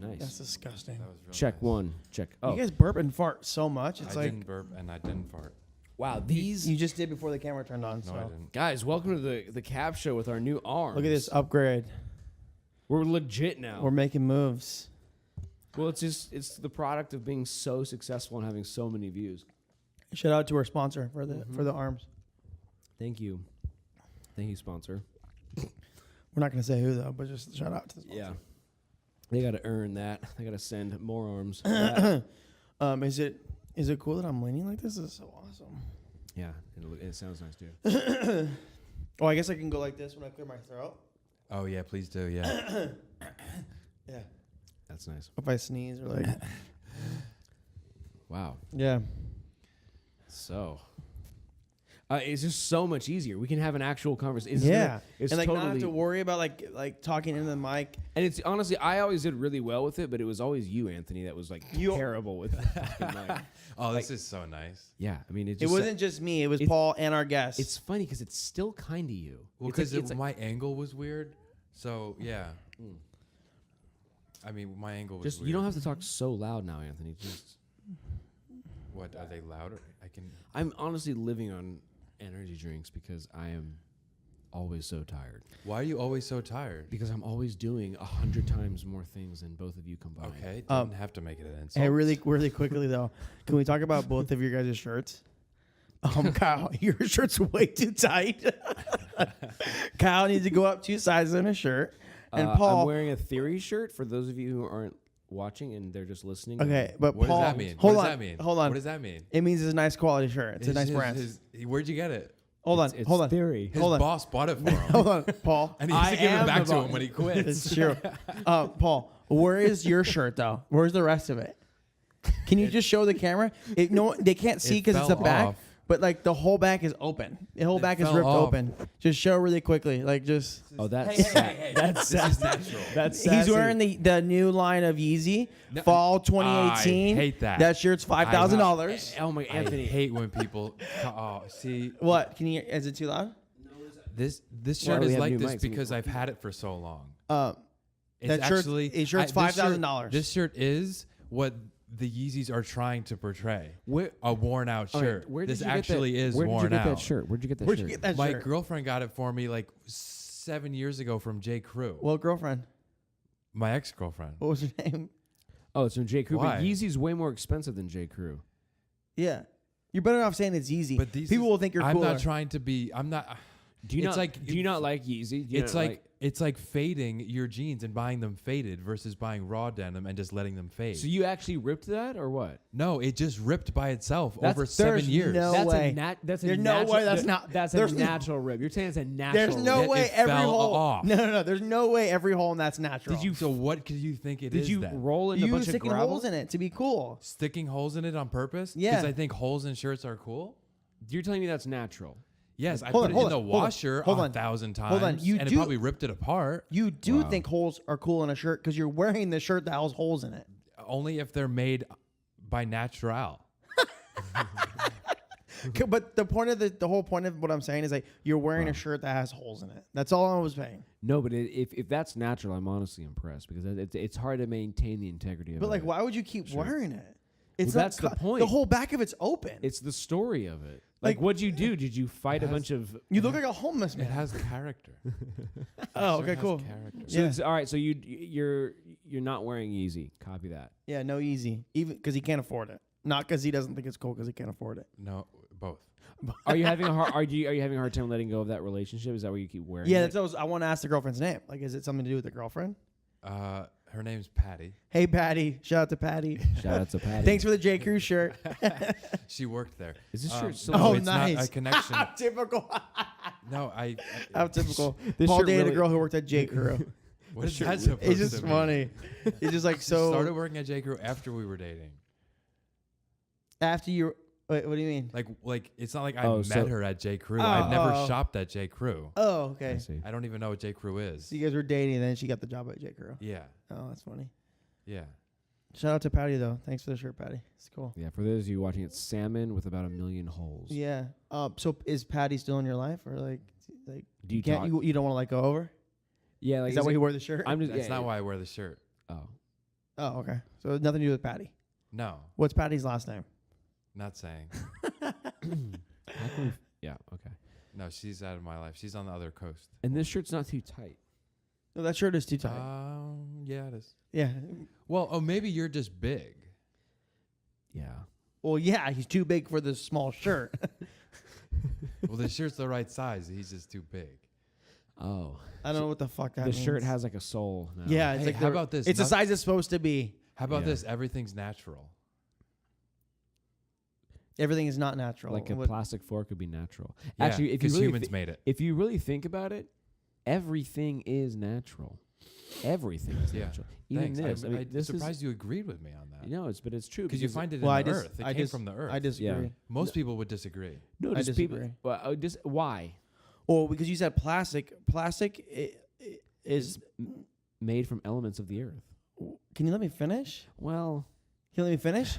That's nice. That's disgusting. That was real Check nice. one. Check. Oh, You guys burp and fart so much. It's I like didn't burp and I didn't fart. wow. These you just did before the camera turned on. No, so I didn't. guys, welcome to the KAP Show with our new arms. look at this upgrade. We're legit now. We're making moves. Well, it's the product of being so successful and having so many views. Shout out to our sponsor for the arms. Thank you, sponsor. We're not gonna say who though, but just shout out to the sponsor. Yeah, they got to earn that. They got to send more arms. Is it cool that I'm leaning like this? This is so awesome. Yeah, it sounds nice too. Oh, I guess I can go like this when I clear my throat. Oh yeah, please do. Yeah. Yeah. That's nice. If I sneeze or like. Wow. Yeah. So, it's just so much easier. We can have an actual conversation. Yeah. It's and like totally, not have to worry about like talking into the mic. and it's honestly, I always did really well with it, but it was always you, Anthony, that was like terrible with it. Oh, this is so nice. Yeah, I mean, It wasn't just me. It was Paul and our guests. It's funny because it's still kind of you. Well, because my angle was weird. So yeah. I mean, my angle was Just weird. you don't have to talk so loud now, Anthony. Just What are they louder? I'm honestly living on energy drinks because I am always so tired. Why are you always so tired? Because I'm always doing 100 times more things than both of you combined. Okay, didn't have to make it an insult. Hey, really quickly though, can we talk about both of your guys' shirts? Kyle, your shirt's way too tight. Kyle needs to go up 2 sizes in his shirt, and Paul. I'm wearing a Theory shirt for those of you who aren't watching and they're just listening. Okay, but What Paul, does that mean? Hold What on, does that mean? hold on. What does that mean? It means it's a nice quality shirt. It's a nice brand. Where'd you get it? Hold on, It's hold on. Theory. His Hold on. boss bought it for him. Hold on, Paul. And he has to give it back to him when he quits. It's true. Paul, where is your shirt though? Where's the rest of it? Can you just show the camera? No, they can't see because it's the fell back. off. But like the whole back is open. The whole back is fell ripped off. open. Just show really quickly. Like just. Oh, that's That's this is natural. that's He's sassy. wearing the new line of YEEZY No, Fall 2018. I hate that. That shirt's $5,000. Oh my, Anthony. I hate when people. Oh, see, What? Can you? Is it too loud? this Why shirt do we is have like new this mics? because I've had it for so long. It's That shirt's- actually his shirt's this shirt- $5,000. This shirt is what the Yeezys are trying to portray. Where- A worn out All right, shirt. where did This you get actually that, is where worn did you get out. that shirt? Where'd you get that Where'd shirt? you get that My shirt? girlfriend got it for me like 7 years ago from J. Crew. Well, girlfriend. My ex-girlfriend. What was her name? Oh, it's from J. Crew. Why? But Yeezy's way more expensive than J. Crew. Yeah. You're better off saying it's Yeezy. But these People is- will think you're I'm cooler. not trying to be. I'm not. Do you It's not like- do you not like Yeezy? Do you It's not like it's like fading your jeans and buying them faded versus buying raw denim and just letting them fade. So you actually ripped that or what? No, it just ripped by itself That's- over 7 there's years. no That's way. That's a There's no natural, way that's not- That's a there's- natural rip. You're saying it's a natural. There's no rip. way It every fell hole. off. No. There's no way every hole in that's natural. Did you? So what could you think it is? Did you then? roll in a You bunch of sticking gravel? holes in it to be cool. Sticking holes in it on purpose? Yeah. Because I think holes in shirts are cool. You're telling me that's natural? Yes, I Hold put on, it hold in the on, hold on, washer hold on. 1,000 times. Hold on, you and do- it probably ripped it apart. You do Wow. think holes are cool in a shirt because you're wearing the shirt that has holes in it. Only if they're made by natural. But the point of the whole point of what I'm saying is like you're wearing a shirt that has holes in it. That's all I was saying. No, but if that's natural, I'm honestly impressed because it's hard to maintain the integrity of it. But like, why would you keep wearing it? It's Well, not that's the co- point. The whole back of it's open. It's the story of it. Like, Like- what'd you do? Did you fight a bunch of? you look like a homeless It man. has character. Oh, Shirt okay, has cool. character. So Yeah. it's, all right. So you're not wearing Yeezy. Copy that. Yeah, no easy. Even because he can't afford it. Not because he doesn't think it's cool. Because he can't afford it. No, both. Are you having a hard? Are you having a hard time letting go of that relationship? Is that why you keep wearing? Yeah, it? that's what I want to ask the girlfriend's name. Like, is it something to do with the girlfriend? Her name's Patty. Hey, Patty. Shout out to Patty. Shout out to Patty. Thanks for the J. Crew shirt. She worked there. Is this shirt still? Oh, it's nice. not a connection. How typical. No, How typical. This Paul shirt dated really- a girl who worked at J. Crew. what is that supposed It's just to mean? funny. It's just like She so. started working at J. Crew after we were dating. After you. Wait, what do you mean? Like it's not like I Oh, met so- her at J. Crew. Oh, I've never oh. shopped at J. Crew. Oh, okay. I see. I don't even know what J. Crew is. So you guys were dating, and then she got the job at J. Crew. Yeah, Oh, that's funny. yeah. Shout out to Patty though. Thanks for the shirt, Patty. It's cool. Yeah, for those of you watching, it's salmon with about 1 million holes. Yeah. So is Patty still in your life, or like Do you can't talk? you don't want to let go over? Yeah, like Is that is why it- you wore the shirt? I'm just. That's yeah, not yeah. why I wear the shirt. Oh, Oh, okay. So it has nothing to do with Patty. No, What's Patty's last name? not saying. Yeah, okay. No, she's out of my life. She's on the other coast. And this shirt's not too tight. No, that shirt is too tight. Yeah, it is. Yeah. Well, maybe you're just big. Yeah. Well, yeah, he's too big for this small shirt. Well, the shirt's the right size. He's just too big. Oh. I don't know what the fuck that The means. shirt has like a soul now. Yeah, it's Hey, like how about this? It's the size it's supposed to be. How about Yeah. this? Everything's natural. Everything is not natural. Like a What- plastic fork would be natural. Yeah, Actually, if you 'cause really humans made it. if you really think about it, everything is natural. Everything is Yeah. natural. Even Thanks. this. I mean, I'm this surprised you agreed with me on that. is. No, it's true Because you find it in Well, the earth. It came from the earth. I disagree. Most people would disagree. No, I just people. disagree. Well, why? Well, because you said plastic. Plastic is. Made from elements of the earth. Can you let me finish? Well, Can you let me finish?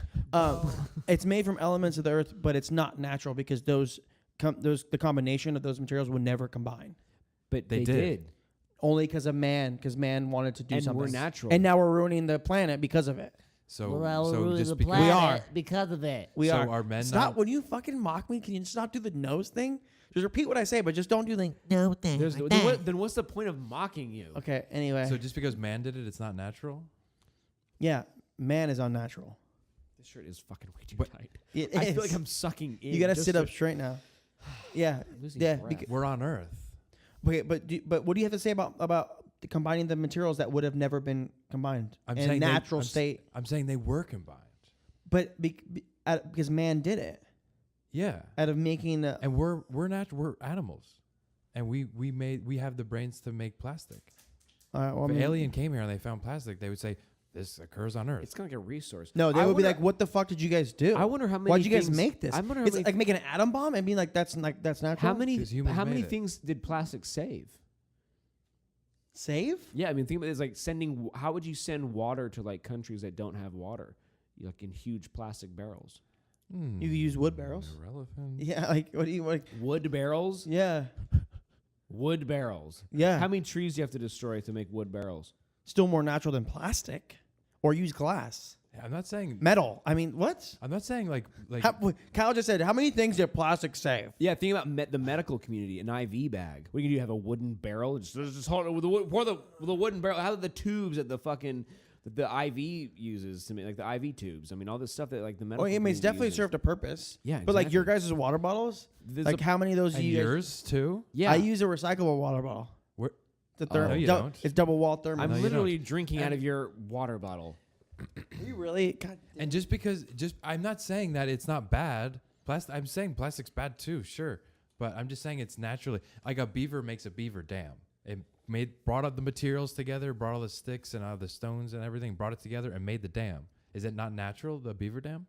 It's made from elements of the earth, but it's not natural because the combination of those materials would never combine. but They they, did. did. Only because of man, because man wanted to do And something. we're natural. And now we're ruining the planet because of it. So, Well, so we're just the because We planet are. because of it. We So are. are men Stop not- when you fucking mock me. Can you just not do the nose thing? Just repeat what I say, but just don't do the. No thing. There's, like then, that. then what's the point of mocking you? Okay. Anyway. so just because man did it, it's not natural. Yeah, man is unnatural. This shirt is fucking way too But- tight. It I is. feel like I'm sucking in. You gotta just sit to- up straight now. Yeah. I'm losing Yeah. breath. We're on Earth. Okay, but what do you have to say about combining the materials that would have never been combined I'm in saying they- natural I'm s- state? I'm saying they were combined. But because man did it Yeah. out of making. And we're animals, and we have the brains to make plastic. Well, If I an mean- alien came here and they found plastic, they would say this occurs on Earth. It's kind of like a resource. No, they I would be wonder- like, "What the fuck did you guys do? I wonder how many. Why'd you guys things- make this? I wonder how It's many. like making an atom bomb and being like, that's natural. how many? 'Cause humans How many made it. things did plastic save? Save? Yeah, I mean, think about it. It's like sending. How would you send water to like countries that don't have water, like in huge plastic barrels? Hmm. You could use wood barrels. Irrelevant. Yeah, like what do you like? Wood barrels. Yeah, Wood barrels. yeah. How many trees do you have to destroy to make wood barrels? Still more natural than plastic, or use glass, I'm not saying. metal. I mean, what? I'm not saying like. Kyle just said, how many things did plastic save? Yeah, think about the medical community. An IV bag. What do you do? Have a wooden barrel? Just hold it with the wood. Pour the wooden barrel. How are the tubes that the IV uses to make like the IV tubes? I mean, all this stuff that like the medical. Oh, yeah, I mean, it's community definitely uses. served a purpose. Yeah, But like your exactly. guys' water bottles, There's like a- how many of those do and you guys? yours too. Yeah, I use a recyclable water bottle. Where? The Oh, no, you don't. It's double wall thermal. I'm No, you literally don't. drinking out of your water bottle. Are you really? God. And just because, I'm not saying that it's not bad. I'm saying plastic's bad too, sure. But I'm just saying it's naturally like a beaver makes a beaver dam. It brought up the materials together, brought all the sticks and all the stones and everything, brought it together and made the dam. Is it not natural, the beaver dam?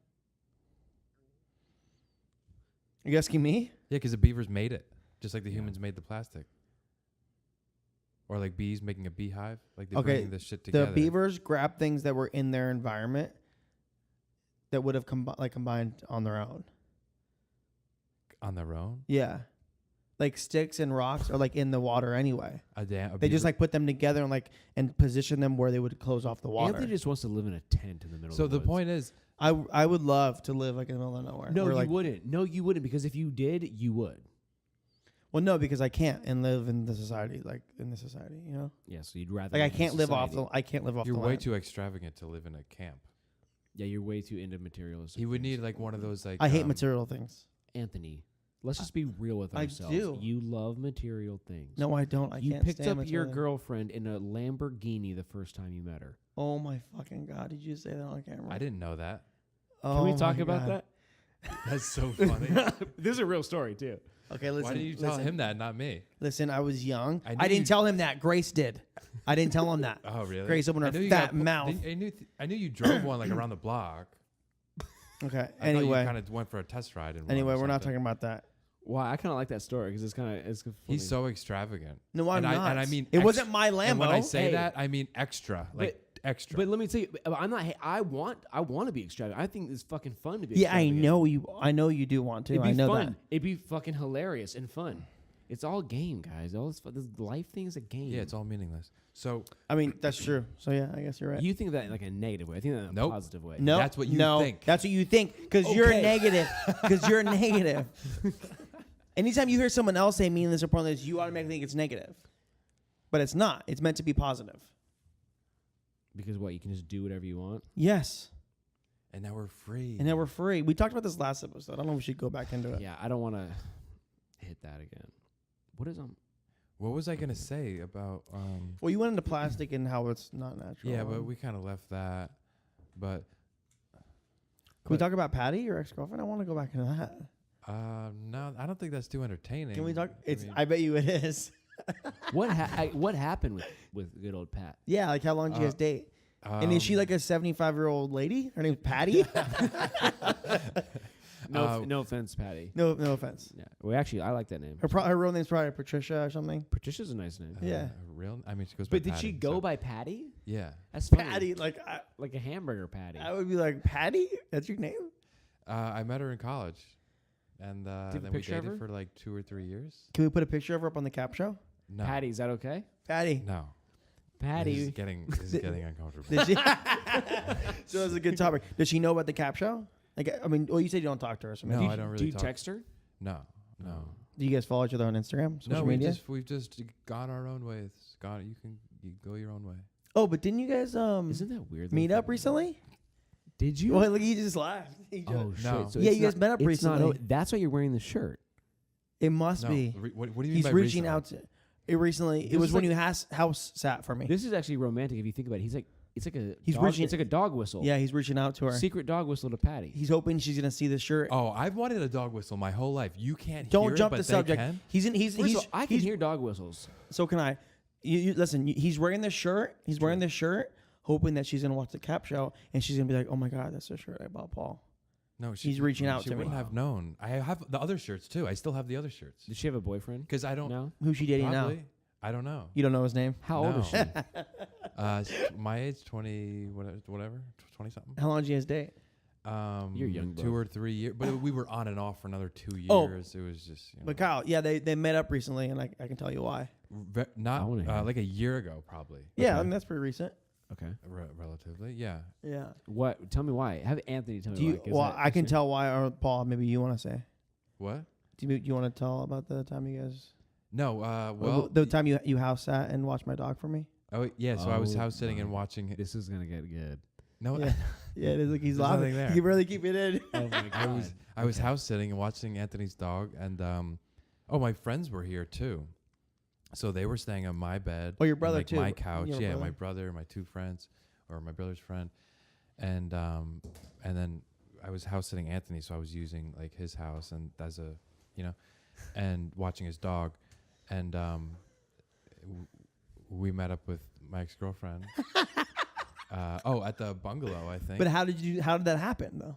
Are you asking me? Yeah, because the beavers made it, just like the humans made the plastic. Or like bees making a beehive, like they're Okay, bringing this shit together. The beavers grabbed things that were in their environment that would have combined on their own. on their own. Yeah. Like sticks and rocks are like in the water anyway. They just like put them together and position them where they would close off the water. Anthony just wants to live in a tent in the middle. So of the the woods. point is, I would love to live like in the middle of nowhere. No, where, you like, wouldn't. No, you wouldn't, because if you did, you would. Well, no, because I can't and live in the society, you know? Yeah, so you'd rather. Like I live in can't live off society. I can't live off you're the way land. too extravagant to live in a camp. Yeah, you're way too into materialistic. He would things. need like one of those like. I hate material things. Anthony, let's just be real with I ourselves. do. You love material things. No, I don't. I you can't picked stand up your material. girlfriend in a Lamborghini the first time you met her. Oh my fucking god! Did you say that on camera? I didn't know that. Oh Can we talk my about God. that? That's so funny. This is a real story too. Okay, listen. Why didn't you tell listen, him that, not me? Listen, I was young. I knew I didn't you- tell him that. Grace did. I didn't tell him that. Oh, really? Grace opened I her knew you fat got mouth. I knew you drove one like around the block. Okay. I thought Anyway, you kind of went for a test ride. And anyway, we're not talking about that. Well, I kind of like that story because it's kind of funny. He's so extravagant. No, I'm and not. and I mean, it wasn't my Lambo. And when I say Hey. that, I mean extra, like extra. But let me tell you, I'm not. I want to be extravagant. I think it's fucking fun to be. Yeah, I extravagant. know you. I know you do want to. It'd be I know fun. that. It'd be fucking hilarious and fun. It's all game, guys. All this life thing is a game. Yeah, it's all meaningless. So I mean, that's true. So yeah, I guess you're right. You think of that in like a negative way. I think that in a Nope. positive way. No, That's what you no, think. That's what you think because you're Okay. negative. Because you're negative. Anytime you hear someone else say meaningless or pointless, you automatically think it's negative. But it's not. It's meant to be positive. Because what? You can just do whatever you want. Yes. and now we're free. And now we're free. We talked about this last episode. I don't know if we should go back into it. Yeah, I don't want to hit that again. What is What was I gonna say about? Well, you went into plastic and how it's not natural. Yeah, but we kind of left that. But Can we talk about Patty, your ex-girlfriend? I want to go back into that. no, I don't think that's too entertaining. Can we talk? I mean, I bet you it is. what happened with good old Pat? Yeah, like how long did you guys date? And is she like a 75-year-old lady? Her name's Patty? No offense, Patty. No offense. Yeah. Well, actually, I like that name. Her real name's probably Patricia or something. Patricia's a nice name. Yeah. Real? I mean, she goes. by But did she Patty, go so- by Patty? Yeah. That's funny. Patty, like Like a hamburger patty. I would be like, Patty? That's your name? I met her in college, and you have a then we picture of dated her? for like 2 or 3 years. Can we put a picture of her up on the KAP Show? No. Patty, is that okay? Patty. No. Patty. This is getting uncomfortable. Did she? So that's a good topic. Does she know about the KAP Show? Like, I mean, well, you said you don't talk to her. So No, maybe. I don't really Do you talk. text her? No. No. Do you guys follow each other on Instagram, social No, media? we've just gone our own ways. You go your own way. Oh, but didn't you guys Isn't that weird? meet up recently? Did you? Well, look, you just laughed. He just- Oh shit! No. So Yeah, it's you guys not- met up it's not- recently. that's why you're wearing the shirt. It must No, be. what do you mean He's by reaching recently? out to it recently. This It was is when like- you house sat for me. This is actually romantic if you think about it. It's like a He's dog, reaching- it's like a dog whistle. Yeah, he's reaching out to her. Secret dog whistle to Patty. He's hoping she's gonna see the shirt. Oh, I've wanted a dog whistle my whole life. You can't Don't hear jump it, the but they subject. can? He's First of all, I can hear dog whistles. So can I. You listen. He's wearing this shirt. He's wearing this shirt, hoping that she's gonna watch the KAP Show and she's gonna be like, "Oh my God, that's the shirt I bought Paul." No, He's reaching out she to me. wouldn't have known. I have the other shirts too. I still have the other shirts Did she have a boyfriend? because I don't. No. Who's she dating Probably. now? I don't know. You don't know his name. How old is she? My age, 20, whatever, 20 something. How long did you guys date? You're young, 2 bro. or 3 years, but we were on and off for another 2 years. Oh. It was just, But Kyle, yeah, they met up recently, and I can tell you why. I wanna hear. like a year ago, probably. Yeah, I mean that's pretty recent. Okay. Relatively, yeah. Yeah. What? Tell me why. Have Anthony tell me Do you? why. 'cause Well, that- I can tell why. Or Paul, maybe you want to say. What? Do you want to tell about the time you guys? No. Well, the time you house sat and watched my dog for me. Oh yeah. So I was Oh house sitting and my. watching. This is gonna get good. No. Yeah, yeah, it is like he's There's laughing. nothing there. He really keep it in. Oh my god. I was house sitting and watching Anthony's dog, and my friends were here too, so they were staying on my bed. Oh, your and, brother like too. my couch. Your Yeah, brother. my brother, my 2 friends, or my brother's friend, and then I was house sitting Anthony, so I was using like his house and as a, and watching his dog, and we met up with my ex-girlfriend. At the bungalow, I think. But how did that happen though?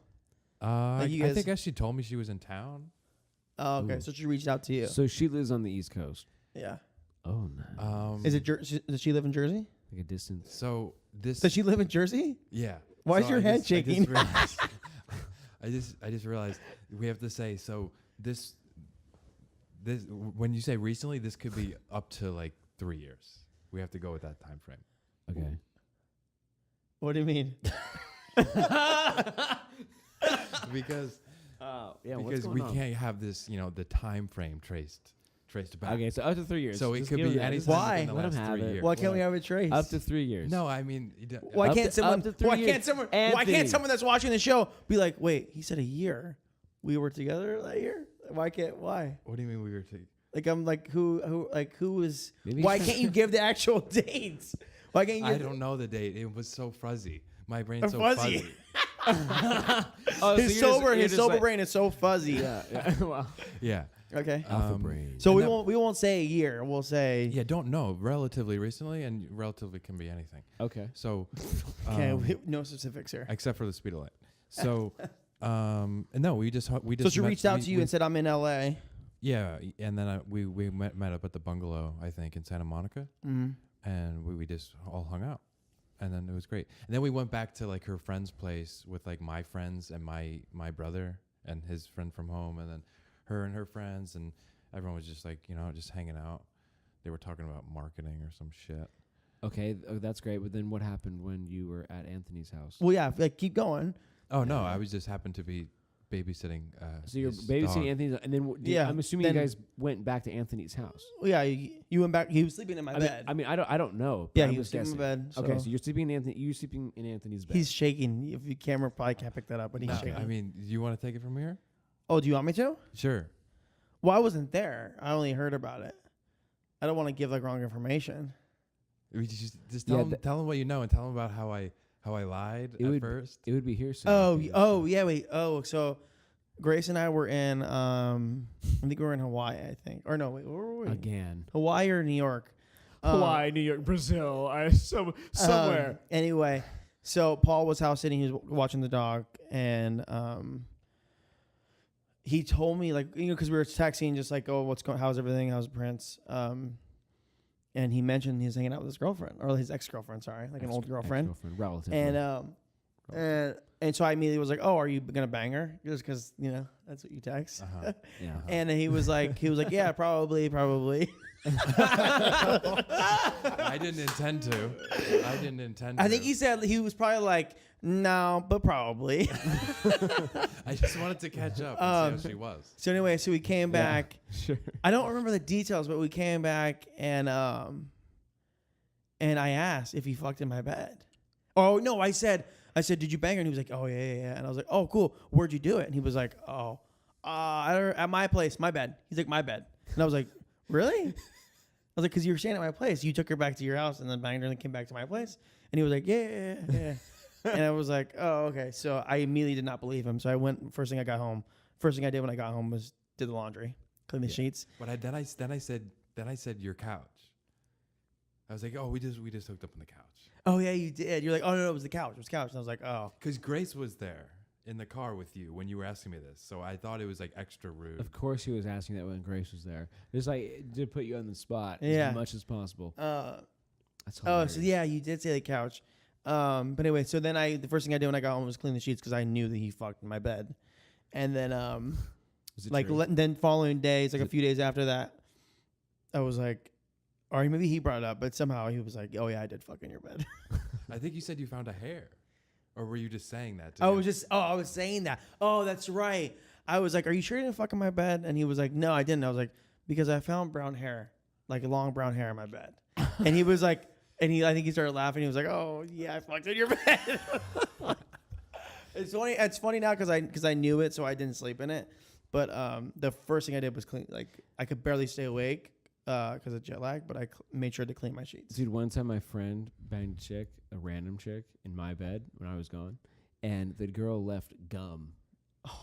like you I guys- think she told me she was in town. Oh, okay. Ooh. So she reached out to you. So she lives on the East Coast. Yeah. Oh no. Is it? Does she live in Jersey? Like a distance? So this. Does she live in Jersey? Yeah. Why is So your I head just- I shaking? just realized- I just realized we have to say so this when you say recently, this could be up to like 3 years. We have to go with that time frame. Okay. What do you mean? Because Yeah. because we can't have this, the time frame traced back. Okay, so up to 3 years. So it Just could give be him that. any Just time Why? within the Let him last have 3 it. years. Why can't we have a trace? Up to 3 years. No, I mean Why Up can't to- someone? up to 3 Why years. can't someone? Why Anthony. can't someone that's watching the show be like, wait, he said a year. We were together that year. Why can't? Why? What do you mean we were Like I'm like who is? Maybe Why he's can't you give the actual dates? Why can't you? I don't know the date. It was so fuzzy. My brain's so Fuzzy. fuzzy. Oh, His sober brain is so fuzzy. Yeah. Yeah. Well, Yeah. Okay. alpha brain. So and we won't say a year. We'll say Yeah, don't know. Relatively recently, and relatively can be anything. Okay. So, okay. No specifics here. except for the speed of light. So, and no, we just So she met- reached out we- to you we- and said, "I'm in LA." yeah, and then we met up at the bungalow, I think, in Santa Monica, Mm-hmm. and we just all hung out, and then it was great. And then we went back to like her friend's place with like my friends and my brother and his friend from home, and then her and her friends, and everyone was just like, just hanging out. They were talking about marketing or some shit. Okay, that's great. But then what happened when you were at Anthony's house? Well, yeah, like keep going. Oh no, I was just happened to be babysitting. So you're his babysitting dog. Anthony's, and then Yeah, I'm assuming you guys went back to Anthony's house. Well, yeah, you went back. He was sleeping in my bed. I mean, I don't know. Yeah, I'm he was just sleeping in guessing. bed. So Okay, so you're sleeping in Anthony's bed. he's shaking. If the camera probably can't pick that up, but he's No, shaking. I mean, you want to take it from here? Oh, do you want me to? Sure. Well, I wasn't there. I only heard about it. I don't want to give like wrong information. We just tell him what you know and tell him about how I lied at first. It would be hearsay. Yeah, wait. Oh, so Grace and I were in I think we were in Hawaii, I think. Or no, wait, where were we? Again. Hawaii or New York? Hawaii, New York, Brazil. Somewhere. Anyway, so Paul was house sitting, he was watching the dog, and he told me, like, because we were texting, just like, oh, how's everything? How's Prince? And he mentioned he's hanging out with his girlfriend, or his ex-girlfriend, sorry, like an old girlfriend. Relative. And so I immediately was like, oh, are you gonna bang her? Just because that's what you text. Uh-huh. Yeah. And he was like, yeah, probably. I didn't intend to. I think he said he was probably like, no, but probably. I just wanted to catch up and see how she was. So anyway, so we came back. Sure. I don't remember the details, but we came back and I asked if he fucked in my bed. Oh no, I said, did you bang her? And he was like, oh yeah. And I was like, oh cool. Where'd you do it? And he was like, at my place, my bed. He's like, my bed. And I was like, really? I was like, because you were staying at my place. You took her back to your house and then banged her and then came back to my place. And he was like, yeah. And I was like, oh, okay. So I immediately did not believe him. So I went, first thing I did when I got home was did the laundry, clean the sheets. But then I said your couch. I was like, oh, we just hooked up on the couch. Oh yeah, you did. You're like, oh no, it was the couch. It was the couch. And I was like, oh. Because Grace was there in the car with you when you were asking me this. So I thought it was like extra rude. Of course he was asking that when Grace was there. Just like to put you on the spot Yeah. as much as possible. That's Oh, so yeah, you did say the couch. But anyway, so then the first thing I did when I got home was clean the sheets because I knew that he fucked in my bed. And then then following days, like a few days after that, I was like, or maybe he brought it up, but somehow he was like, oh yeah, I did fuck in your bed. I think you said you found a hair. Or were you just saying that? I was saying that. Oh, that's right. I was like, are you sure you didn't fuck in my bed? And he was like, no, I didn't. I was like, because I found brown hair, like long brown hair in my bed. And he was like, I think he started laughing. He was like, oh yeah, I fucked in your bed. It's funny. It's funny now because I knew it, so I didn't sleep in it. But the first thing I did was clean. Like I could barely stay awake because of jet lag, but I made sure to clean my sheets. Dude, one time my friend banged a random chick in my bed when I was gone, and the girl left gum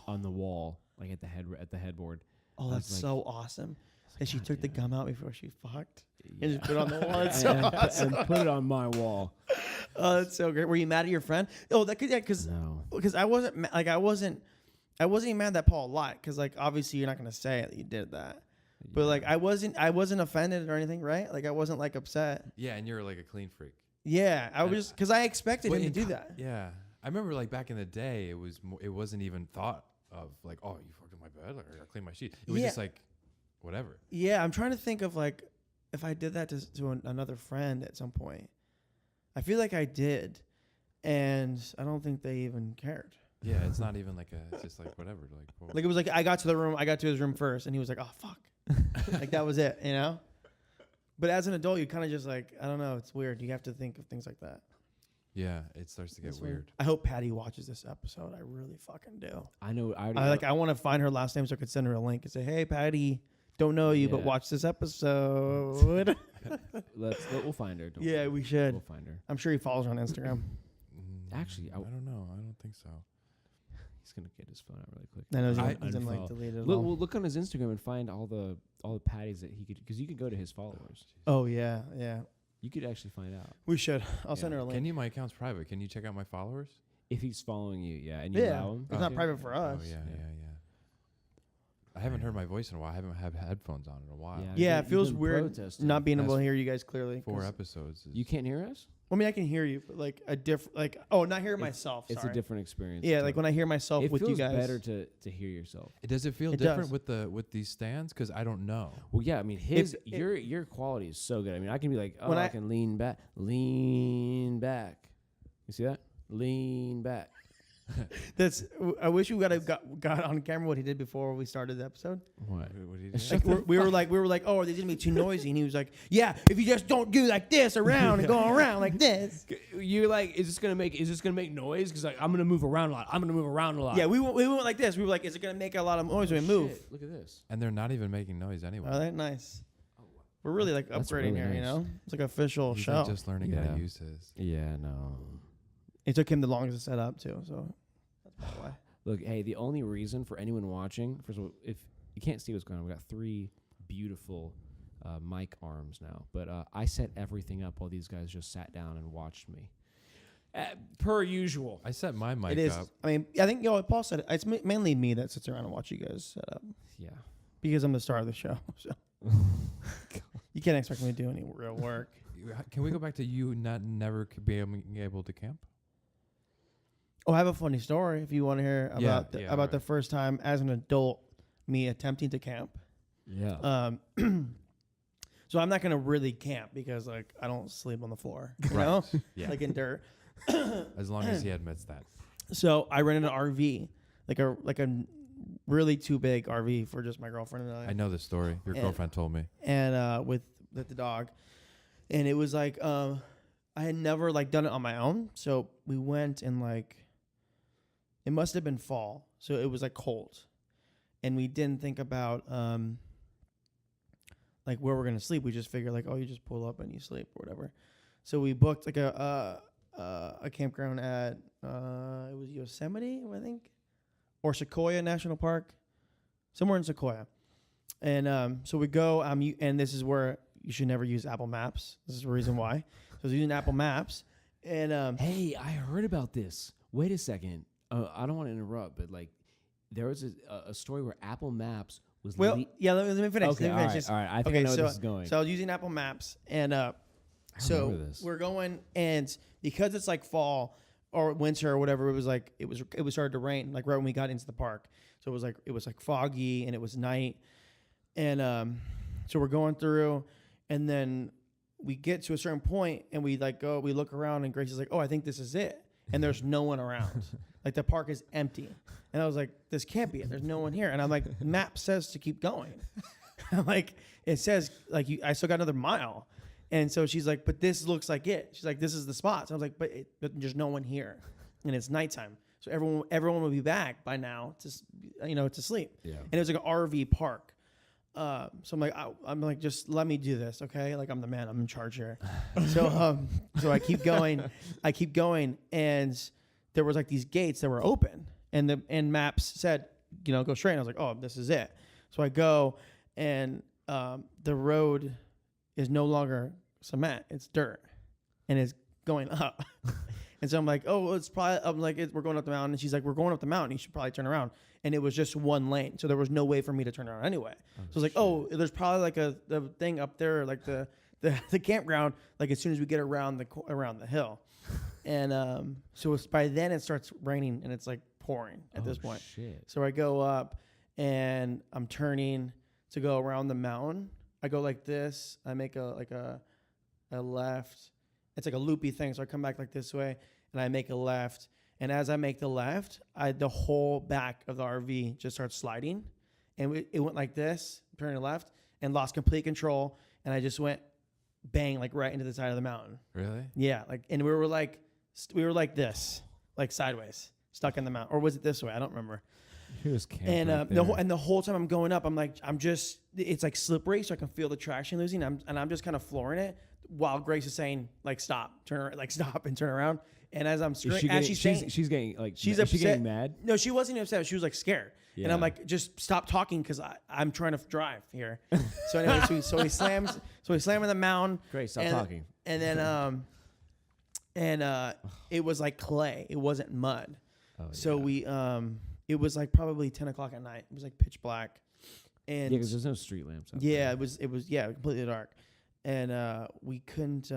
on the wall, like at the headboard. Oh, that's like, so awesome. And she took the gum out before she fucked and just put it on the wall. That's and awesome. And put it on my wall. Oh, that's so great. Were you mad at your friend? Oh, that could because I wasn't I wasn't even mad that Paul lied because like obviously you're not gonna say that you did that. Yeah. But like I wasn't offended or anything, right? Like I wasn't like upset. Yeah, and you're like a clean freak. Yeah, I was because I expected him to do that. Yeah, I remember like back in the day, it wasn't even thought of like, oh, you fucked in my bed or I clean my sheet. It was just like whatever. Yeah, I'm trying to think of like if I did that to another friend at some point. I feel like I did, and I don't think they even cared. Yeah, it's not even like it's just like whatever. Like it was like I got to his room first, and he was like, "Oh fuck," like that was it, you know. But as an adult, you kind of just like I don't know. It's weird. You have to think of things like that. Yeah, it starts to get weird. I hope Patty watches this episode. I really fucking do. I know. I want to find her last name so I could send her a link and say, "Hey, Patty, don't know you, but watch this episode." We'll find her. We should. We'll find her. I'm sure he follows her on Instagram. Actually, I don't know. I don't think so. He's gonna get his phone out really quick. I know he's gonna like delete it. Look on his Instagram and find all the patties that he could, because you could go to his followers. Oh yeah. You could actually find out. We should. I'll send her a link. My account's private. Can you check out my followers? If he's following you, and you allow him. It's not private for us. Oh yeah. I haven't heard my voice in a while. I haven't had headphones on in a while. Yeah, it you've feels been weird protesting. not being able That's to hear you guys clearly. 4 'cause- episodes. You can't hear us? I mean, I can hear you, but like a different, like, oh, not hearing It's- myself. It's Sorry. a different experience. Yeah, like when I hear myself it with feels you guys. better to hear yourself. Does it feel It different does. with these stands? Because I don't know. Well, yeah, I mean, your quality is so good. I mean, I can be like, oh, When I I- can lean back. You see that? Lean back. That's. I wish we got on camera what he did before we started the episode. What? What did he Like we were like, oh, are they gonna be too noisy? And he was like, yeah, if you just don't do like this around and go around like this. You're like, is this gonna make noise? Because like I'm gonna move around a lot. Yeah, we went like this. We were like, is it gonna make a lot of noise when we move? Shit, look at this. And they're not even making noise anyway. Oh, that's nice. We're really like That's upgrading really here, you nice. know? It's like an official He's show. like just learning how Yeah. to use his. Yeah, no. It took him the longest to set up too, so that's probably why. Look, hey, the only reason for anyone watching, first of all, if you can't see what's going on, we got 3 beautiful mic arms now. But I set everything up while these guys just sat down and watched me. Per usual. I set my mic It is. up. I mean, I think Paul said it. It's mainly me that sits around and watch you guys set up Yeah. because I'm the star of the show. So you can't expect me to do any real work. Can we go back to you never being able to camp? Oh, I have a funny story if you want to hear about Yeah, about right. the first time as an adult me attempting to camp. Yeah. So I'm not gonna really camp because like I don't sleep on the floor, you know, Yeah. like in dirt. As long as he admits that. So I rented an RV, like a really too big RV for just my girlfriend and I know the story. Your And- girlfriend told me. and with the dog, and it was like I had never like done it on my own. So we went and like it must have been fall, so it was like cold, and we didn't think about like where we're gonna sleep. We just figured like, oh, you just pull up and you sleep or whatever. So we booked like a campground at it was Yosemite, I think, or Sequoia National Park, somewhere in Sequoia. And so we go, and this is where you should never use Apple Maps. This is the reason why. So I was using Apple Maps, and Hey, I heard about this. Wait a second. I don't want to interrupt, but like there was a story where Apple Maps was. well, yeah. Let me finish. Okay, let me all finish. right, all right. I think I know where this is going. So I was using Apple Maps, and so remember this. we're going, and because it's like fall or winter or whatever, it was started to rain like right when we got into the park. So it was like foggy and it was night, and so we're going through, and then we get to a certain point and we look around and Grace is like, oh, I think this is it, and there's no one around. Like the park is empty, and I was like, this can't be it. There's no one here, and I'm like, map says to keep going. Like it says like I still got another mile. And so she's like, but this looks like it. She's like, this is the spot. So I was like, but there's no one here, and it's nighttime, so everyone will be back by now to sleep. Yeah. And it was like an RV park. So I'm like, just let me do this, okay? Like I'm the man. I'm in charge here. So I keep going, and there was like these gates that were open, and maps said, go straight. And I was like, oh, this is it. So I go, and the road is no longer cement, it's dirt, and it's going up. And so I'm like, oh, it's probably, we're going up the mountain. And she's like, we're going up the mountain. You should probably turn around. And it was just one lane. So there was no way for me to turn around anyway. So I was like, oh, there's probably like the thing up there, like the campground, like as soon as we get around the hill. And so it's, by then it starts raining and it's like pouring at this point. Shit. So I go up and I'm turning to go around the mountain. I go like this. I make a left. It's like a loopy thing. So I come back like this way and I make a left. And as I make the left, the whole back of the RV just starts sliding. And it went like this, turning left, and lost complete control. And I just went bang, like right into the side of the mountain. Really? Yeah. And we were like this, like sideways, stuck in the mountain. Or was it this way? I don't remember. He was camped And right the whole time I'm going up, it's like slippery, so I can feel the traction losing. I'm just kind of flooring it while Grace is saying like stop and turn around. And as I'm she's getting like she's is upset. she getting mad? No, she wasn't upset. She was like scared. And Yeah. I'm like, just stop talking because I'm trying to drive here. So anyway, so he slams in the mountain. Great, stop and, talking. And then it was like clay. It wasn't mud. Oh, So yeah. we it was like probably 10 o'clock at night. It was like pitch black. And Yeah, because there's no street lamps. Out yeah, there. it was completely dark, and we couldn't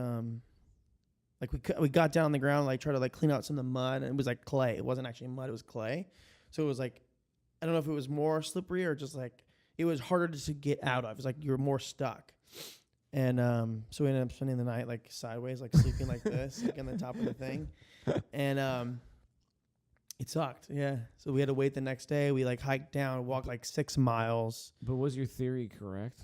like we got down on the ground, like try to like clean out some of the mud, and it was like clay. It wasn't actually mud, it was clay. So it was like, I don't know if it was more slippery or just like it was harder to get out of. It's like you were more stuck. And so we ended up spending the night like sideways, like sleeping like this, like on the top of the thing. And it sucked. Yeah. So we had to wait the next day. We like hiked down, walked like 6 miles. But was your theory correct?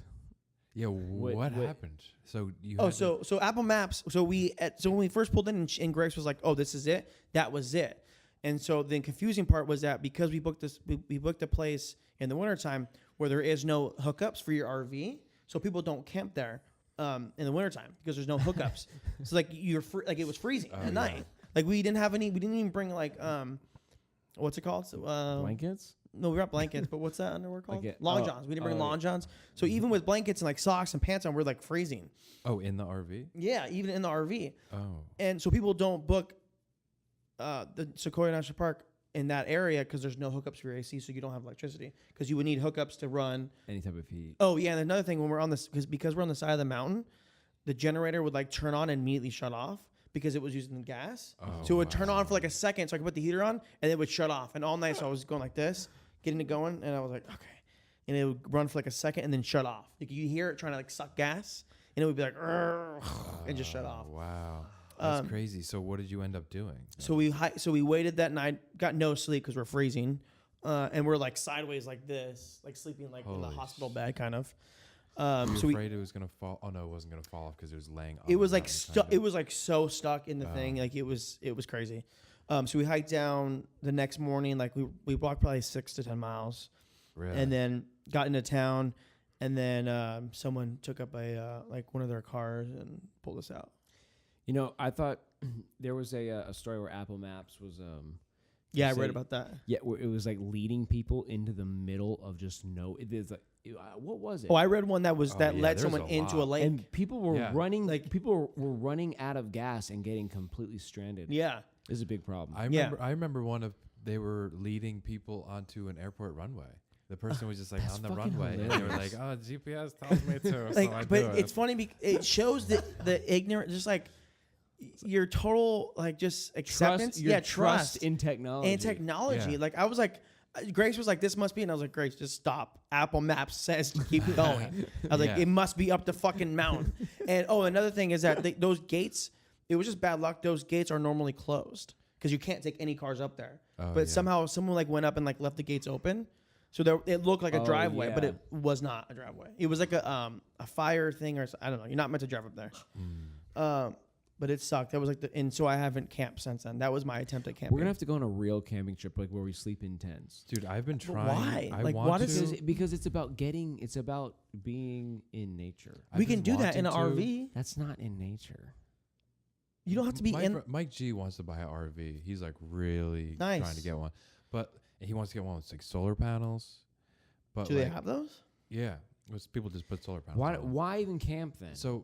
Yeah, what happened? So you Oh, had to- so Apple Maps. So when we first pulled in, and Grace was like, "Oh, this is it." That was it. And so the confusing part was that because we booked we booked a place in the wintertime where there is no hookups for your RV, so people don't camp there in the wintertime because there's no hookups. So like like it was freezing at night. Like we didn't even bring like what's it called? So, Blankets? no, we brought blankets, but what's that underwear called? Like Long johns. We didn't bring long johns. So even with blankets and like socks and pants on, we're like freezing. Oh, in the RV? Yeah, even in the RV. Oh. And so people don't book the Sequoia National Park in that area because there's no hookups for your AC, so you don't have electricity because you would need hookups to run Any type of heat. Oh yeah, and another thing when we're on this because we're on the side of the mountain, the generator would like turn on and immediately shut off because it was using the gas. Oh, So it would turn on for like a second, so I could put the heater on, and it would shut off. And all night, so I was going like this, getting it going, and I was like, okay. And it would run for like a second and then shut off. Like you hear it trying to like suck gas, and it would be like, and just shut off. Wow. That's crazy. So what did you end up doing? So we waited that night, got no sleep because we're freezing, and we're like sideways like this, like sleeping like in the Holy hospital bed kind of. Were you So afraid it was gonna fall? Oh no, it wasn't gonna fall off because it was laying. it on was the like mountain, stuck. kind It of. was like so stuck in the thing. Like it was crazy. So we hiked down the next morning. Like we walked probably 6 to 10 miles, Really? and then got into town, and then someone took up a like one of their cars and pulled us out. You know, I thought there was a story where Apple Maps was Yeah, I say- read about that. yeah, where it was like leading people into the middle of just no. It is like what was it? Oh, I read one that was Oh, that yeah, led there's someone a into a lot. lake. And people were Yeah. running Like- people were running out of gas and getting completely stranded. Yeah. This is a big problem. Yeah. I remember one of they were leading people onto an airport runway. The person was just like That's on the fucking runway, and they were like, hilarious. "Oh, GPS tells me to." Like, so I but do it's funny. It shows the ignorant, just like your total like just acceptance. Your Yeah, trust in technology. and technology. Yeah. Like I was like, Grace was like, "This must be," and I was like, "Grace, just stop." Apple Maps says to keep going. I was like, Yeah. "It must be up the fucking mountain." And another thing is that those gates. It was just bad luck. Those gates are normally closed because you can't take any cars up there. Oh, but yeah. somehow someone like went up and like left the gates open. So it looked like a Oh, driveway, but yeah. it was not a driveway. It was like a fire thing or I don't know. You're not meant to drive up there. But it sucked. That was like and so I haven't camped since then. That was my attempt at camping. We're gonna have to go on a real camping trip, like where we sleep in tents. dude. I've been But trying. why? I Like, want what to. is Because it's about being in nature. I've we can been do that in an wanting to. RV. That's not in nature. You don't have to be in. Mike G wants to buy an RV. He's like really Nice. trying to get one, but he wants to get one with like solar panels. But Do they like, have those? Yeah, people just put solar panels. on. Why even camp then? So,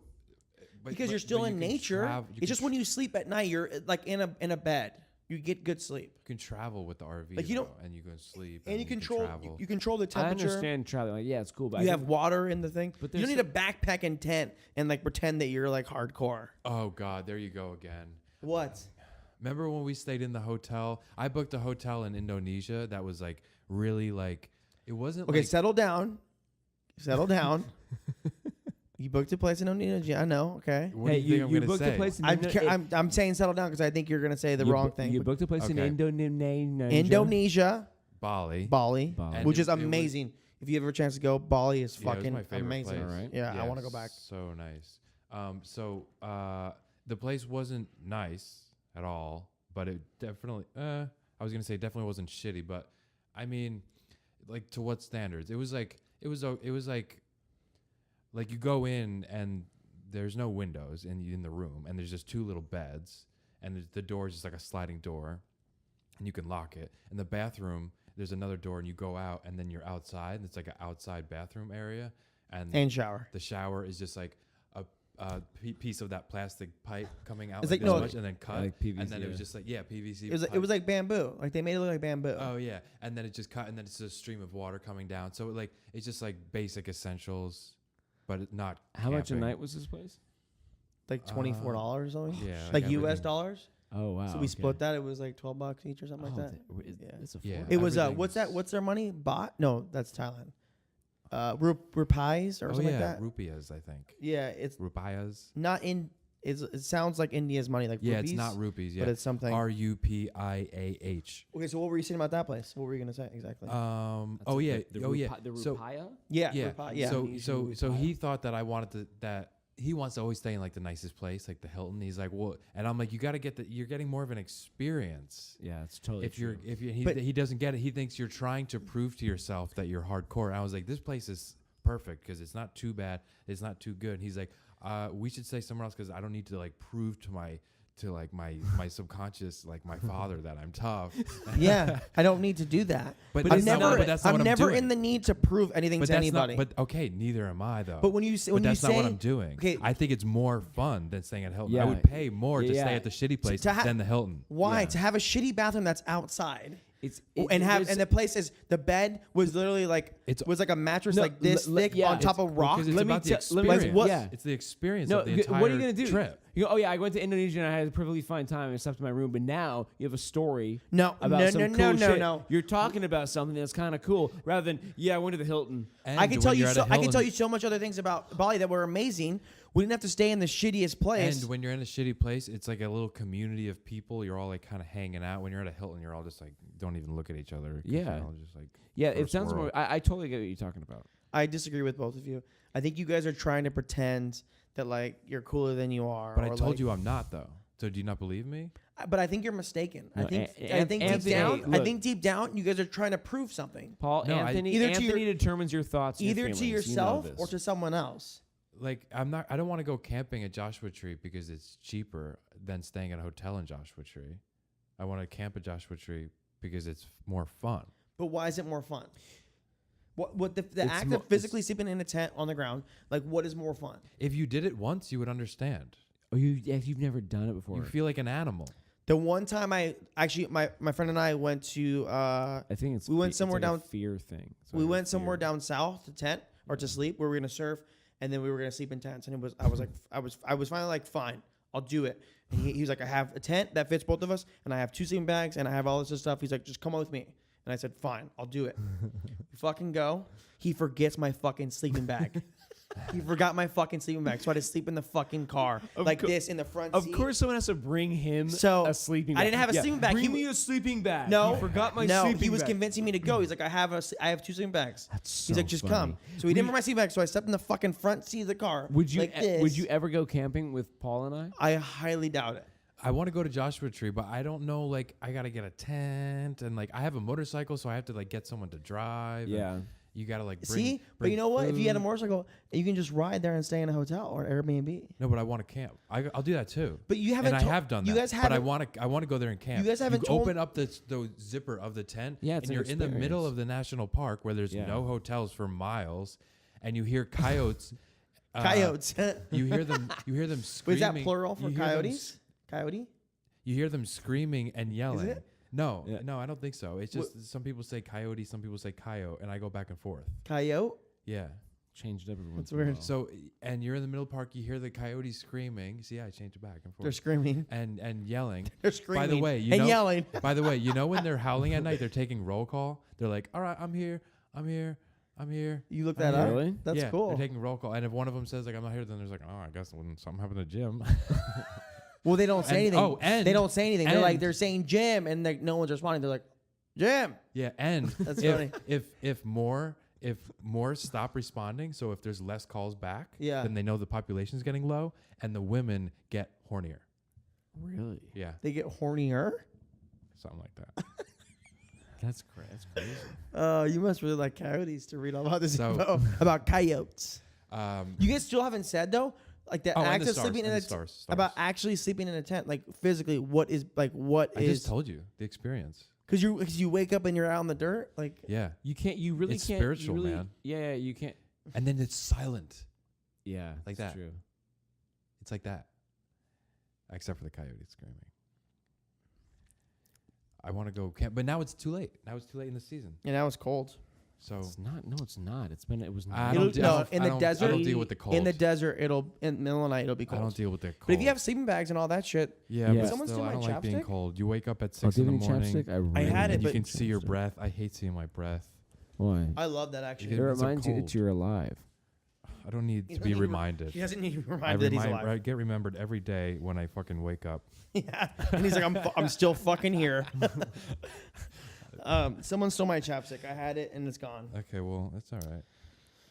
Because you're still in nature. It's just when you sleep at night, you're like in a bed. You get good sleep. you can travel with the RV, Like, you don't- though, and you can sleep, And you can control travel. you control the I temperature. understand traveling. Like, yeah, it's cool, but You I have think- water in the thing. But You don't there's need a backpack and tent and like pretend that you're like hardcore. Oh God, there you go again. What? Remember when we stayed in the hotel? I booked a hotel in Indonesia that was like really like it wasn't Okay, like settle down. Settle down. You booked a place in Indonesia. I know. Okay. what Hey, do you think I'm you gonna booked say? a place in I'm saying settle down because I think you're gonna say the wrong thing. You booked a place in Okay. Indonesia. Indonesia, Bali. Bali, Bali. which is And it was- amazing. If you ever a chance to go, Bali is Yeah, it was fucking my favorite amazing. place. All right. Yeah, I want to go back. So nice. The place wasn't nice at all, but it definitely. I was gonna say definitely wasn't shitty, but I mean, like to what standards? It was like you go in and there's no windows in the room, and there's just two little beds, and the door is just like a sliding door, and you can lock it. And the bathroom, there's another door, and you go out, and then you're outside, and it's like an outside bathroom area, And shower. the shower is just like piece of that plastic pipe coming out It's like like- this no, much and then cut, like PVC, and then it was yeah. just like PVC. It was like bamboo. Like they made it look like bamboo. oh yeah, and then it just cut, and then it's a stream of water coming down. So like it's just like basic essentials, but not. How much a camping. night was this place? Like $24 or something. Yeah, Like US everything. dollars. Oh wow. So we split that. It was like $12 each or something like that. Yeah. That's Yeah. affordable. It was everything's- what's that? What's their money? Baht? No, that's Thailand. Rupees or Oh something yeah, like that. rupiahs, I think. Yeah, it's Rupiahs. not in. It sounds like India's money, like Yeah, rupees, it's not rupees. Yeah, but it's something. RUPIAH. Okay, so what were you saying about that place? What were you gonna say exactly? Oh yeah, oh yeah. The So rupaya? yeah, yeah, yeah. So Indonesian so rupaya? he thought that I wanted to that. He wants to always stay in like the nicest place, like the Hilton. He's like, well, and I'm like, you got to get you're getting more of an experience. Yeah, it's totally If you're, true. if you, But- he doesn't get it. He thinks you're trying to prove to yourself that you're hardcore. And I was like, this place is perfect because it's not too bad. It's not too good. And he's like, we should stay somewhere else because I don't need to like prove to my subconscious, like my father, that I'm tough. Yeah, I don't need to do that. But I'm that's not never, what- but that's not I'm what I'm never doing. in the need to prove anything But to that's anybody. not. But okay, neither am I though. But when you say, But that's not what say- I'm doing. okay, I think it's more fun than staying at Hilton. I Yeah. would pay more to Yeah. stay at the shitty place to ha- than the Hilton. why Yeah. to have a shitty bathroom that's outside? It's And the place is the bed was literally like It's- was like a mattress No, like this l- thick yeah, on top of rock. Because it's Let me about the te- let me- experience. what- yeah. It's the experience No, of the entire what are you gonna do? trip. You go, oh yeah, I went to Indonesia and I had a perfectly fine time and slept in my room. But now you have a story No, about no, some no, cool no, no, shit. no. You're talking about something that's kind of cool, rather than I went to the Hilton. And I can when tell you you're at a I can Hilton- tell you so much other things about Bali that were amazing. We didn't have to stay in the shittiest place. And when you're in a shitty place, it's like a little community of people. You're all like kind of hanging out. When you're at a Hilton, you're all just like don't even look at each other. 'cause Yeah. you're all just like Yeah, it first sounds world. more. I totally get what you're talking about. I disagree with both of you. I think you guys are trying to pretend that like you're cooler than you are. But I or, told like- you I'm not though. So do you not believe me? But I think you're mistaken. No, I think Anthony, deep down, hey, I look. think deep down, you guys are trying to prove something, Paul, No, Anthony, Either to Anthony your- determines your thoughts, and either your to feelings. yourself you know or to someone else. Like I don't want to go camping at Joshua Tree because it's cheaper than staying at a hotel in Joshua Tree. I want to camp at Joshua Tree because it's more fun. But why is it more fun? What the It's act mo- of physically sleeping in a tent on the ground? Like, what is more fun? If you did it once, you would understand. Oh, if you've never done it before. You feel like an animal. The one time I actually, my friend and I went to, I think it's we went it's somewhere like a down- fear thing. It's we like a went somewhere fear. down south to tent or to sleep where we were gonna surf, and then we were gonna sleep in tents. And I was like, I was finally like, fine, I'll do it. And he was like, I have a tent that fits both of us, and I have 2 sleeping bags, and I have all this stuff. He's like, just come on with me. And I said, fine, I'll do it. We fucking go. He forgets my fucking sleeping bag. He forgot my fucking sleeping bag, so I had to sleep in the fucking car like this in the front Of seat. course, someone has to bring him So, a sleeping I bag. didn't have a sleeping bag. Bring He me a sleeping bag. No, you forgot my no. sleeping He was bag. convincing me to go. He's like, I have 2 sleeping bags. That's He's so like, just funny. come. So he didn't bring my sleeping bag, so I slept in the fucking front seat of the car. Would you like this. would you ever go camping with Paul and I? I highly doubt it. I want to go to Joshua Tree, but I don't know. Like, I gotta get a tent, and like, I have a motorcycle, so I have to like get someone to drive. and Yeah. you gotta like bring. See, but bring you know what? If you had a food. motorcycle, you can just ride there and stay in a hotel or Airbnb. No, but I want to camp. I'll do that too. But you haven't. And I have done that. You guys but I haven't. want to go there and camp. You guys haven't told- open up the zipper of the tent. Yeah, it's and an you're in the middle experience. of the national park where there's Yeah. no hotels for miles, and you hear coyotes. Coyotes. You hear them. You hear them Wait, is screaming. that plural for you hear them coyotes? Coyote. You hear them screaming and yelling. it? No, Yeah. no, I don't think so. It's just some people say coyote, some people say coyote, and I go back and forth. Coyote. Yeah. Changed it up every once That's in a weird. while. So, and you're in the middle of the park, you hear the coyotes screaming. See, I changed it back and They're forth. screaming. And yelling. They're screaming. By the way, you and know, yelling. by the way, you know when they're howling at night, they're taking roll call. They're like, "All right, I'm here, I'm here, I'm here." You look Oh, that up. really? That's yeah, cool. They're taking roll call, and if one of them says like, "I'm not here," then there's like, "Oh, I guess when something happened to Jim." Well, they don't say And- anything. oh, and- they don't say anything. They're like and- they're saying Jim, and like no one's responding. They're like, Jim. Yeah, and That's funny. if more stop responding, so if there's less calls back, Yeah. then they know the population's getting low, and the women get hornier. Really? Yeah, They get hornier. something like that. That's crazy. You must really like coyotes to read all about this So- info about coyotes. Um, You guys still haven't said though, like the Oh, and act the of stars, sleeping in and a the stars. about actually sleeping in a tent, like physically, what is I just told you the experience. because you wake up and you're out in the dirt, like Yeah, You can't. You really It's can't. spiritual, you really, man. Yeah, you can't. and then it's silent. Yeah, Like that's that. True. It's like that. Except for the coyote screaming. I want to go camp, but now it's too late. Now it's too late in the season. Yeah, now it's cold. So It's not. No, it's not. It was not. I don't, It'll- no, in the I desert- don't deal with the cold. In the desert, in the middle of the night, it'll be I cold. don't deal with the cold. But if you have sleeping bags and all that shit, yeah, Yeah. but Someone still, steal I my don't like being chapstick? cold. You wake up at Oh, 6 do you in have the any morning. chapstick? I had it, and you but- can see your breath. I hate seeing my breath. Why? I love that It actually. It- it's a reminds you that cold. you're alive. I don't need He to doesn't be need to- reminded. He doesn't need to be I reminded that he's alive. I get remembered every day when I fucking wake up. Yeah, and he's like, I'm still fucking here. Someone stole my chapstick. I had it and it's gone. Okay, well, that's all right.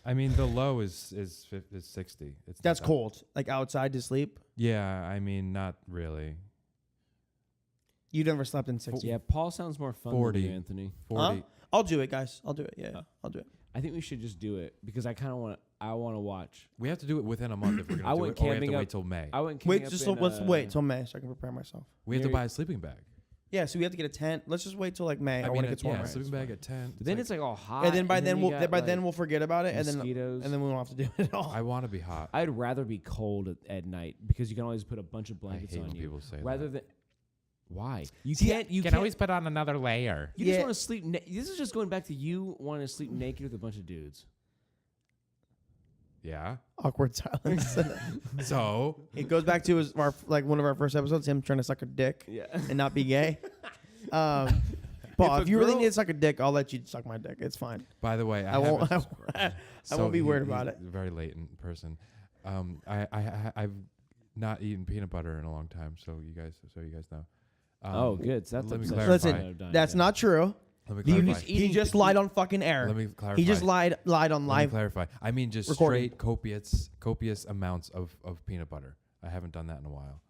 I mean, the low is 60. It's not That's that- cold. Like outside to sleep. Yeah, I mean, not really. You never slept in 60. Yeah, Paul sounds more fun 40. than you, Anthony. 40. I'll do it, guys. I'll do it. Yeah, I'll do it. I think we should just do it because I kind of want. I want to watch. We have to do it within a month if we're I going to do went it. Or we have camping to up- wait till May. I went. Wait, camping just up in, let's wait till May so I can prepare myself. We have to Near- buy a sleeping bag. Yeah, so we have to get a tent. Let's just wait till like May. or when it gets warmer. yeah, sleeping bag at 10. But then it's like all hot. And then by then you we'll got, like, we'll forget about it, and mosquitoes. then we won't have to do it at all. I want to be hot. I'd rather be cold at night because you can always put a bunch of I blankets hate on when you. people say Rather that. than why you See, can't. You can can't. always put on another layer. You Yeah. just want to sleep. This is just going back to you wanting to sleep naked with a bunch of dudes. Yeah. Awkward silence. So It goes back to one of our first episodes, him trying to suck a dick Yeah. and not be gay. Paul, If if a you really girl- need to suck a dick, I'll let you suck my dick. It's fine. by the way, I won't. haven't- I so won't be worried he's about it. a very latent person. I've not eaten peanut butter in a long time, so you guys know. Oh, good. So that's let me a clarify. session Listen, I've done, That's yeah. not true. Let me He clarify. just, he just lied on fucking air. Let me clarify. He just lied on Let me live. clarify. I mean, just recording. straight copious amounts of peanut butter. I haven't done that in a while.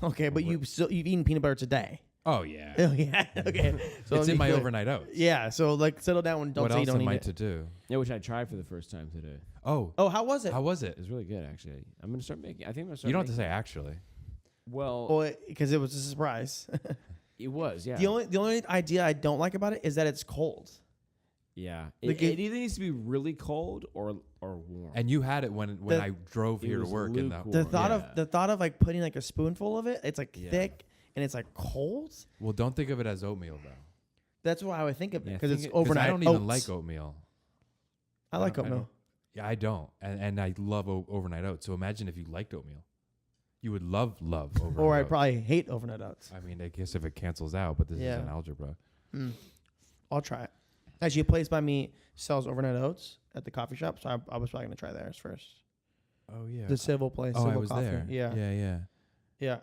Okay, but you've eaten peanut butter today. Oh yeah. Oh yeah. Okay. So It's in be my clear. overnight oats. Yeah. So like, settle down and don't What say you else don't am eat I it. to do? Yeah, which I tried for the first time today. Oh, Oh, how was it? how was it? It was really good, actually. I'm gonna start making. I think I'm gonna start. You don't have to making- say actually. Well, Well, because it was a surprise. it was. Yeah. The only idea I don't like about it is that it's cold. Yeah. Like It either needs to be really cold or warm. And you had it when The- I drove It here to was work in the. lukewarm. The thought Yeah. of the thought of like putting like a spoonful of it, it's like Yeah. thick and it's like cold. Well, don't think of it as oatmeal though. That's why I would think of it Yeah, because think it's it- 'Cause overnight. I don't even oats. like oatmeal. I like don't- I oatmeal. don't- Yeah, I don't, and I love overnight oats. So imagine if you liked oatmeal, you would love overnight Or I'd oats. probably hate overnight oats. I mean, I guess if it cancels out, but this Yeah. is an algebra. I'll try it. Actually, a place by me sells overnight oats at the coffee shop, so I was probably gonna try theirs first. Oh yeah. The Civil place. oh, Civil I was coffee. there. Yeah, Yeah.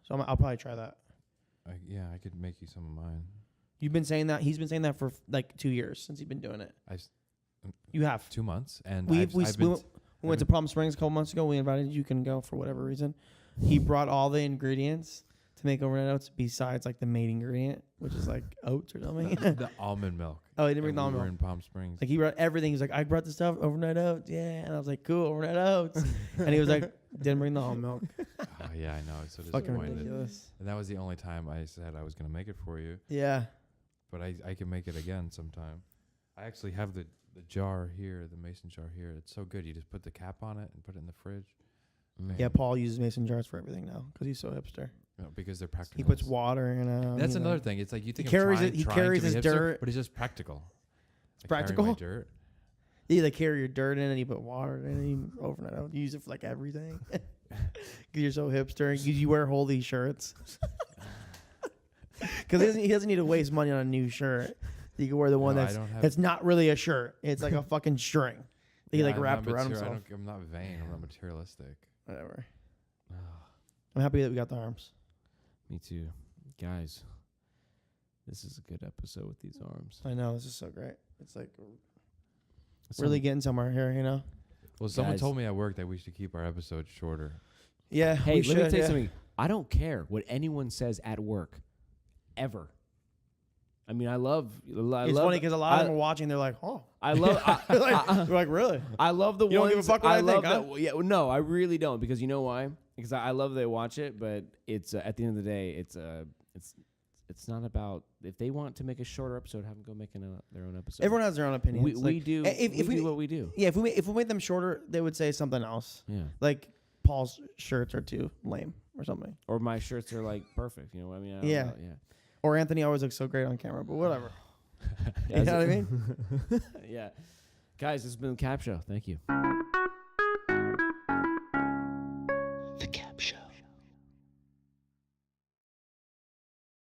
So I'll probably try that. Yeah, I could make you some of mine. You've been saying that. He's been saying that for like 2 years since he's been doing it. You have. 2 months, and We I've we been went to Palm Springs a couple months ago. We invited you. Can go for whatever reason. He brought all the ingredients to make overnight oats besides like the main ingredient, which is like oats or something. the almond milk. Oh, he didn't bring And the we almond were milk. in Palm Springs. Like he brought everything. He's like, I brought the stuff overnight oats. Yeah, and I was like, cool, overnight oats. And he was like, didn't bring the almond milk. Oh, yeah, I know. It's so Fucking disappointed. ridiculous. And that was the only time I said I was gonna make it for you, Yeah. but I can make it again sometime. I actually have the jar here, the mason jar here. It's so good. You just put the cap on it and put it in the fridge. Mm. Yeah, Paul uses mason jars for everything now because he's so hipster. You know, because they're practical. He puts water in it. That's another thing. It's like you think carries I'm it- he trying carries to be his hipster, dirt. but it's just practical. It's I carry my practical? dirt. You like carry your dirt in and you put water in it and you overnight oats. You use it for like everything. Because you're so hipster. 'Cause you wear holy shirts. Because he doesn't need to waste money on a new shirt. You can wear the one No, I that's don't have- that's not really a shirt. It's like a fucking string. That he Yeah, like I'm wrapped not around materi- I himself. I'm not vain. I'm not materialistic. Whatever. I'm happy that we got the arms. Me too, guys. This is a good episode with these arms. I know, this is so great. It's like Some- really getting somewhere here, you know? Well, someone Guys. told me at work that we should keep our episodes shorter. Yeah. Hey, we let me should, tell you yeah. something. I don't care what anyone says at work, ever. I mean, I love. It's love, funny because a lot of I- them are watching. They're like, oh. I love. They're like, really? I love the You don't ones. give a fuck what I love think, huh? that. Yeah, no, I really don't because you know why? Because I love they watch it, but it's at the end of the day, it's not about if they want to make a shorter episode, have them go make their own episode. Everyone has their own opinion. we do. If we we do what we do. Yeah, if we made them shorter, they would say something else. Yeah. Like Paul's shirts are too lame or something. Or my shirts are like perfect. You know what I mean? I don't Yeah. know, yeah. Or Anthony always looks so great on camera, but whatever. Yeah, You know what I mean? yeah. Guys, this has been the KAP Show. Thank you.